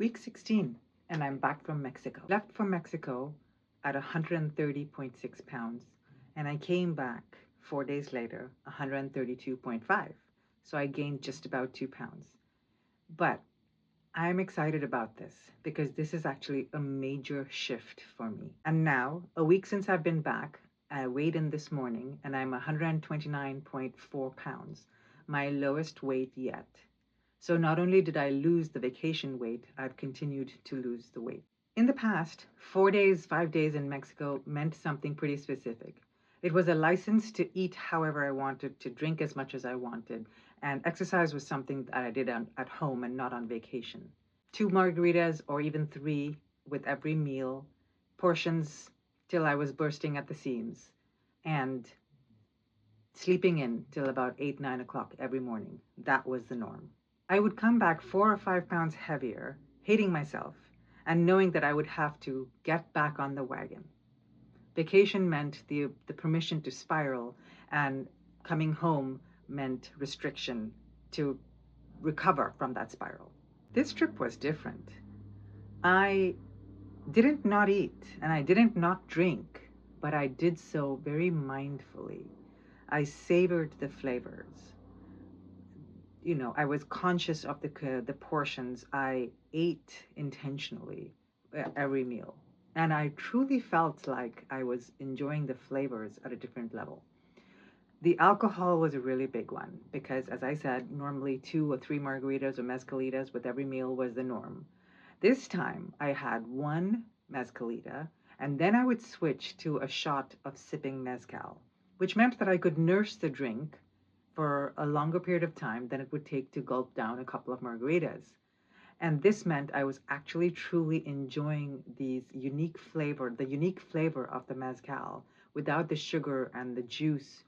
Week 16, and I'm back from Mexico. Left from Mexico at 130.6 pounds, and I came back 4 days later, 132.5. So I gained just about 2 pounds. But I'm excited about this because this is actually a major shift for me. And now, a week since I've been back, I weighed in this morning and I'm 129.4 pounds, my lowest weight yet. So not only did I lose the vacation weight, I've continued to lose the weight. In the past, 4 days, 5 days in Mexico meant something pretty specific. It was a license to eat however I wanted, to drink as much as I wanted, and exercise was something that I did at home and not on vacation. 2 margaritas or even 3 with every meal, portions till I was bursting at the seams, and sleeping in till about 8, 9 o'clock every morning. That was the norm. I would come back 4 or 5 pounds heavier, hating myself, and knowing that I would have to get back on the wagon. Vacation meant the permission to spiral, and coming home meant restriction to recover from that spiral. This trip was different. I didn't not eat and I didn't not drink, but I did so very mindfully. I savored the flavors. I was conscious of the portions. I ate intentionally every meal. And I truly felt like I was enjoying the flavors at a different level. The alcohol was a really big one because, as I said, normally 2 or 3 margaritas or mezcalitas with every meal was the norm. This time I had one mezcalita, and then I would switch to a shot of sipping mezcal, which meant that I could nurse the drink for a longer period of time than it would take to gulp down a couple of margaritas. And this meant I was actually truly enjoying the unique flavor of the mezcal without the sugar and the juice.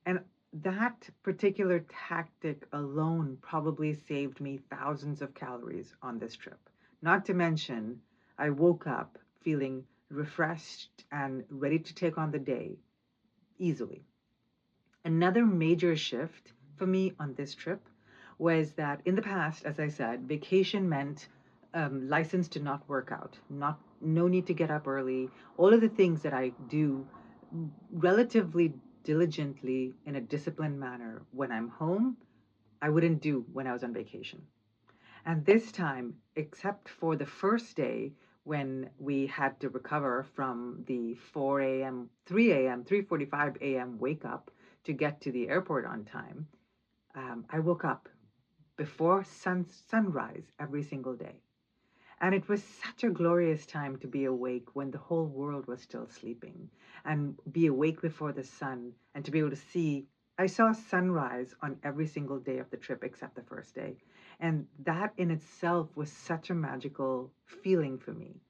And that particular tactic alone probably saved me thousands of calories on this trip. Not to mention, I woke up feeling refreshed and ready to take on the day easily. Another major shift for me on this trip was that in the past, as I said, vacation meant license to not work out, no need to get up early, all of the things that I do relatively diligently in a disciplined manner when I'm home, I wouldn't do when I was on vacation. And this time, except for the first day when we had to recover from the 4 a.m., 3 a.m., 3:45 a.m. wake up to get to the airport on time, I woke up before sunrise every single day. And it was such a glorious time to be awake when the whole world was still sleeping, and be awake before the sun, and to be able to see. I saw sunrise on every single day of the trip except the first day. And that in itself was such a magical feeling for me.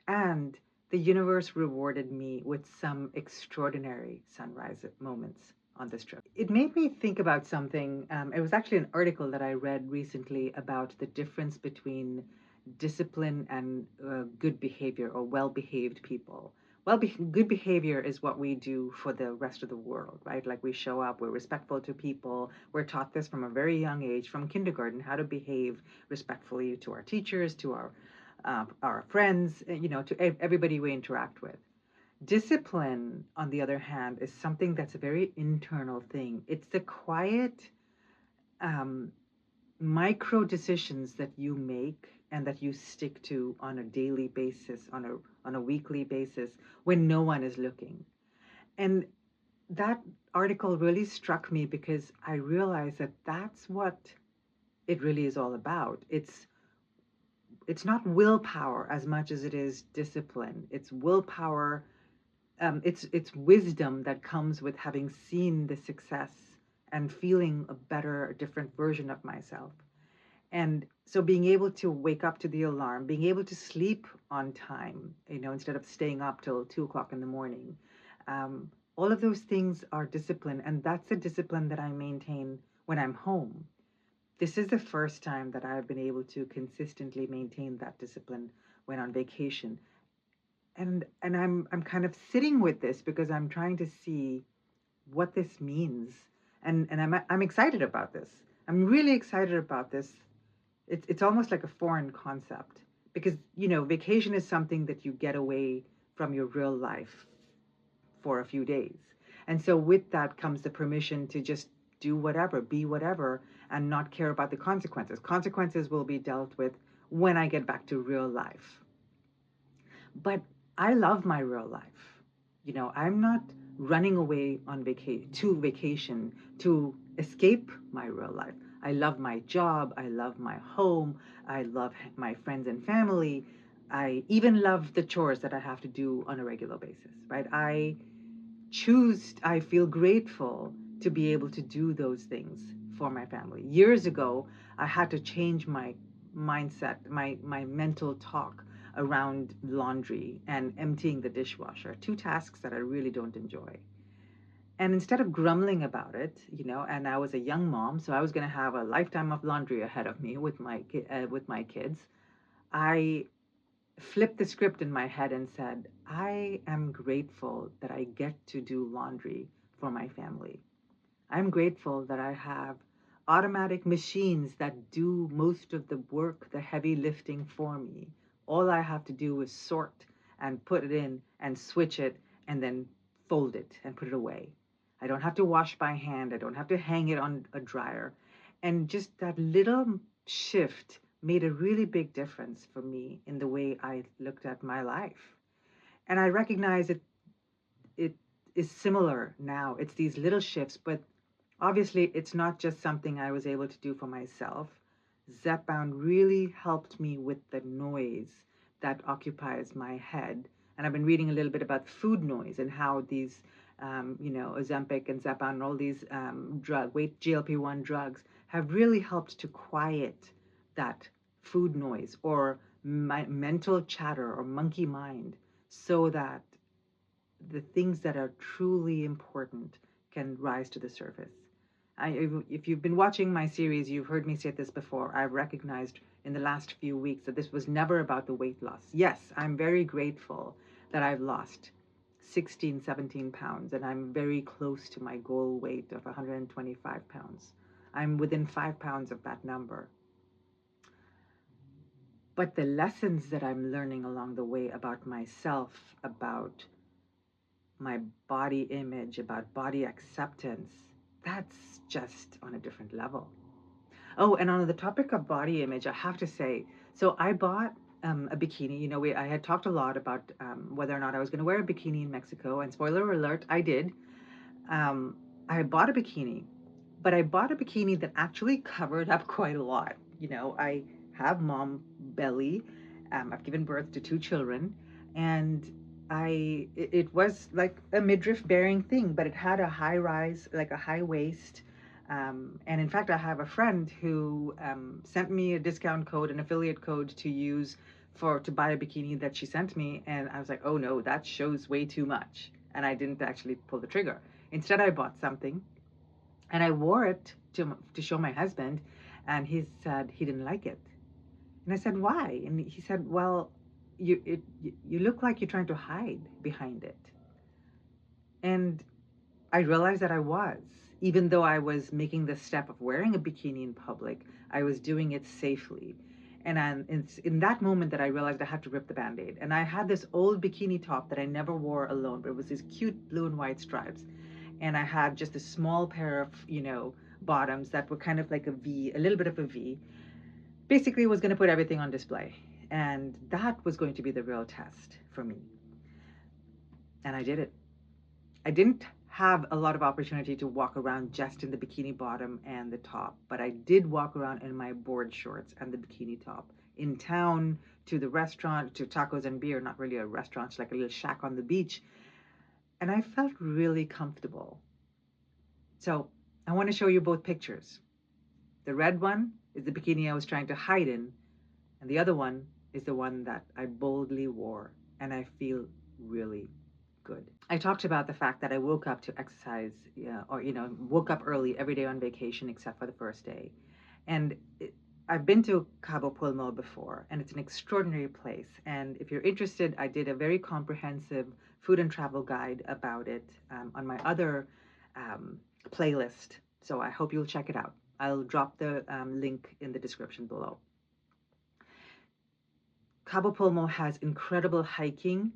And the universe rewarded me with some extraordinary sunrise moments on this trip. It made me think about something. It was actually an article that I read recently about the difference between discipline and good behavior, or well-behaved people. Good behavior is what we do for the rest of the world, right? Like we show up, we're respectful to people. We're taught this from a very young age, from kindergarten, how to behave respectfully to our teachers, to our friends, to everybody we interact with. Discipline, on the other hand, is something that's a very internal thing. It's the quiet, micro decisions that you make and that you stick to on a daily basis, on a weekly basis, when no one is looking. And that article really struck me because I realized that that's what it really is all about. It's not willpower as much as it is discipline. It's willpower. It's wisdom that comes with having seen the success and feeling a better, a different version of myself. And so being able to wake up to the alarm, being able to sleep on time, instead of staying up till 2 o'clock in the morning, all of those things are discipline. And that's the discipline that I maintain when I'm home. This is the first time that I've been able to consistently maintain that discipline when on vacation. And I'm kind of sitting with this because I'm trying to see what this means. And I'm excited about this. I'm really excited about this It's almost like a foreign concept because, vacation is something that you get away from your real life for a few days. And so with that comes the permission to just do whatever, be whatever, and not care about the consequences. Consequences will be dealt with when I get back to real life. But I love my real life. I'm not running away on vacation to escape my real life. I love my job. I love my home. I love my friends and family. I even love the chores that I have to do on a regular basis, right? I feel grateful to be able to do those things for my family. Years ago, I had to change my mindset, my mental talk around laundry and emptying the dishwasher, two tasks that I really don't enjoy. And instead of grumbling about it, and I was a young mom, so I was going to have a lifetime of laundry ahead of me with my kids. I flipped the script in my head and said, I am grateful that I get to do laundry for my family. I'm grateful that I have automatic machines that do most of the work, the heavy lifting for me. All I have to do is sort and put it in and switch it and then fold it and put it away. I don't have to wash by hand. I don't have to hang it on a dryer. And just that little shift made a really big difference for me in the way I looked at my life. And I recognize it is similar now. It's these little shifts, but obviously it's not just something I was able to do for myself. Zepbound really helped me with the noise that occupies my head. And I've been reading a little bit about food noise and how these, Ozempic and Zepbound and all these GLP-1 drugs have really helped to quiet that food noise or mental chatter or monkey mind so that the things that are truly important can rise to the surface. If you've been watching my series, you've heard me say this before. I've recognized in the last few weeks that this was never about the weight loss. Yes, I'm very grateful that I've lost 16, 17 pounds, and I'm very close to my goal weight of 125 pounds. I'm within 5 pounds of that number. But the lessons that I'm learning along the way about myself, about my body image, about body acceptance, that's just on a different level. Oh, and on the topic of body image, I have to say, so I bought a bikini. I had talked a lot about whether or not I was going to wear a bikini in Mexico, and spoiler alert, I did. Um, I bought a bikini, but I bought a bikini that actually covered up quite a lot. I have mom belly. I've given birth to two children, and it was like a midriff bearing thing, but it had a high rise, like a high waist. And in fact, I have a friend who sent me a discount code, an affiliate code to use to buy a bikini that she sent me, and I was like, oh no, that shows way too much, and I didn't actually pull the trigger. Instead, I bought something and I wore it to show my husband, and he said he didn't like it. And I said, why? And he said, well, you look like you're trying to hide behind it. And I realized that I was. Even though I was making the step of wearing a bikini in public, I was doing it safely. And it's in that moment that I realized I had to rip the band-aid. And I had this old bikini top that I never wore alone, but it was these cute blue and white stripes. And I had just a small pair of, bottoms that were kind of like a V, a little bit of a V. Basically was going to put everything on display. And that was going to be the real test for me. And I did it. I didn't have a lot of opportunity to walk around just in the bikini bottom and the top, but I did walk around in my board shorts and the bikini top in town, to the restaurant, to tacos and beer, not really a restaurant, it's like a little shack on the beach. And I felt really comfortable. So I want to show you both pictures. The red one is the bikini I was trying to hide in, and the other one is the one that I boldly wore, and I feel really good. I talked about the fact that I woke up to exercise, yeah, or woke up early every day on vacation except for the first day. And I've been to Cabo Pulmo before, and it's an extraordinary place. And if you're interested, I did a very comprehensive food and travel guide about it on my other playlist. So I hope you'll check it out. I'll drop the link in the description below. Cabo Pulmo has incredible hiking.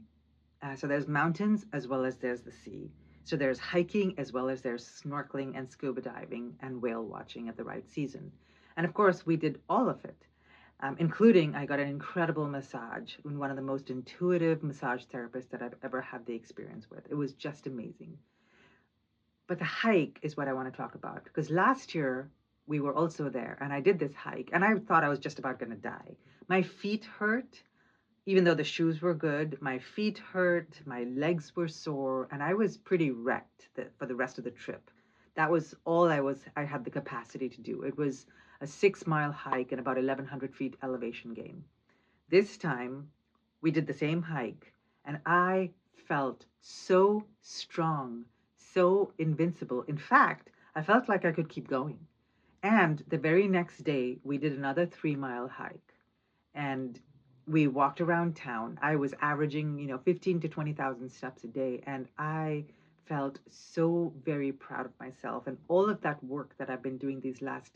So there's mountains as well as there's the sea. So there's hiking as well as there's snorkeling and scuba diving and whale watching at the right season. And of course, we did all of it, including I got an incredible massage with one of the most intuitive massage therapists that I've ever had the experience with. It was just amazing. But the hike is what I want to talk about because last year we were also there and I did this hike and I thought I was just about going to die. My feet hurt, even though the shoes were good. My feet hurt, my legs were sore, and I was pretty wrecked for the rest of the trip. That was all I had the capacity to do. It was a 6 mile hike and about 1,100 feet elevation gain. This time we did the same hike and I felt so strong, so invincible. In fact, I felt like I could keep going. And the very next day, we did another 3 mile hike and we walked around town. I was averaging, 15 to 20,000 steps a day. And I felt so very proud of myself and all of that work that I've been doing these last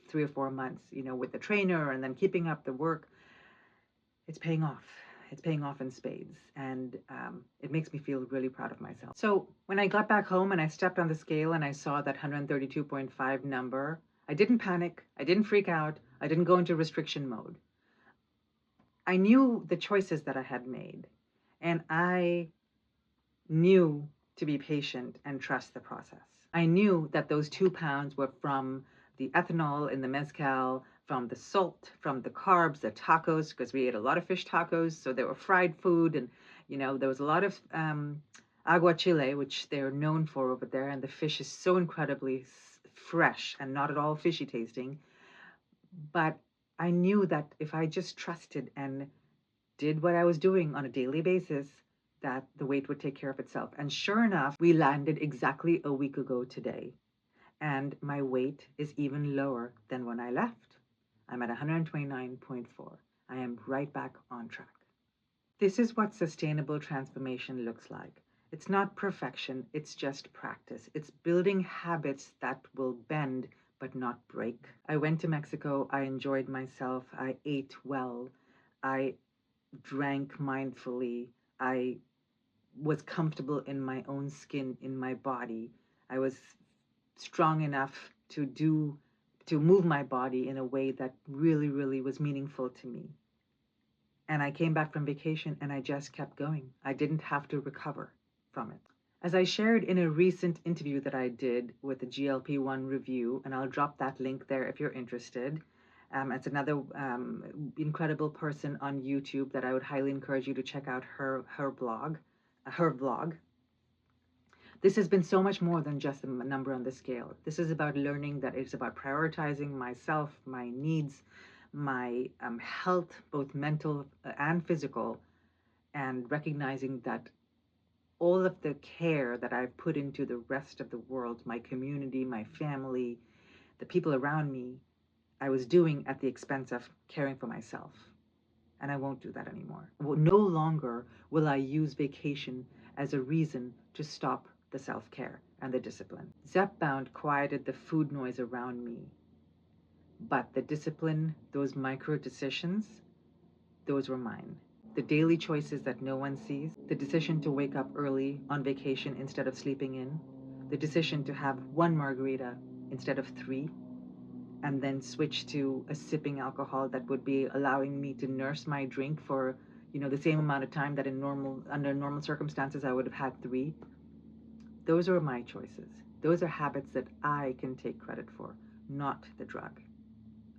3 or 4 months, with the trainer and then keeping up the work. It's paying off. It's paying off in spades. And it makes me feel really proud of myself. So when I got back home and I stepped on the scale and I saw that 132.5 number, I didn't panic. I didn't freak out. I didn't go into restriction mode. I knew the choices that I had made, and I knew to be patient and trust the process. I knew that those 2 pounds were from the ethanol in the mezcal, from the salt, from the carbs, the tacos, because we ate a lot of fish tacos, so they were fried food, and there was a lot of aguachile, which they're known for over there, and the fish is so incredibly fresh and not at all fishy tasting. But I knew that if I just trusted and did what I was doing on a daily basis, that the weight would take care of itself. And sure enough, we landed exactly a week ago today. And my weight is even lower than when I left. I'm at 129.4. I am right back on track. This is what sustainable transformation looks like. It's not perfection, it's just practice. It's building habits that will bend but not break. I went to Mexico, I enjoyed myself, I ate well, I drank mindfully, I was comfortable in my own skin, in my body. I was strong enough to move my body in a way that really, really was meaningful to me. And I came back from vacation and I just kept going. I didn't have to recover from it. As I shared in a recent interview that I did with the GLP-1 review, and I'll drop that link there if you're interested. It's another incredible person on YouTube that I would highly encourage you to check out her vlog. This has been so much more than just a number on the scale. This is about learning that it's about prioritizing myself, my needs, my health, both mental and physical, and recognizing that all of the care that I've put into the rest of the world, my community, my family, the people around me, I was doing at the expense of caring for myself. And I won't do that anymore. No longer will I use vacation as a reason to stop the self-care and the discipline. Zepbound quieted the food noise around me, but the discipline, those micro decisions, those were mine. The daily choices that no one sees, the decision to wake up early on vacation instead of sleeping in, the decision to have one margarita instead of 3, and then switch to a sipping alcohol that would be allowing me to nurse my drink for, the same amount of time that under normal circumstances I would have had 3. Those are my choices. Those are habits that I can take credit for, not the drug.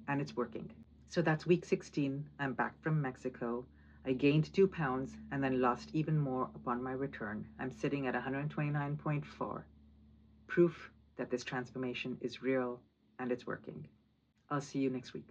And it's working. So that's week 16. I'm back from Mexico. I gained 2 pounds and then lost even more upon my return. I'm sitting at 129.4. Proof that this transformation is real and it's working. I'll see you next week.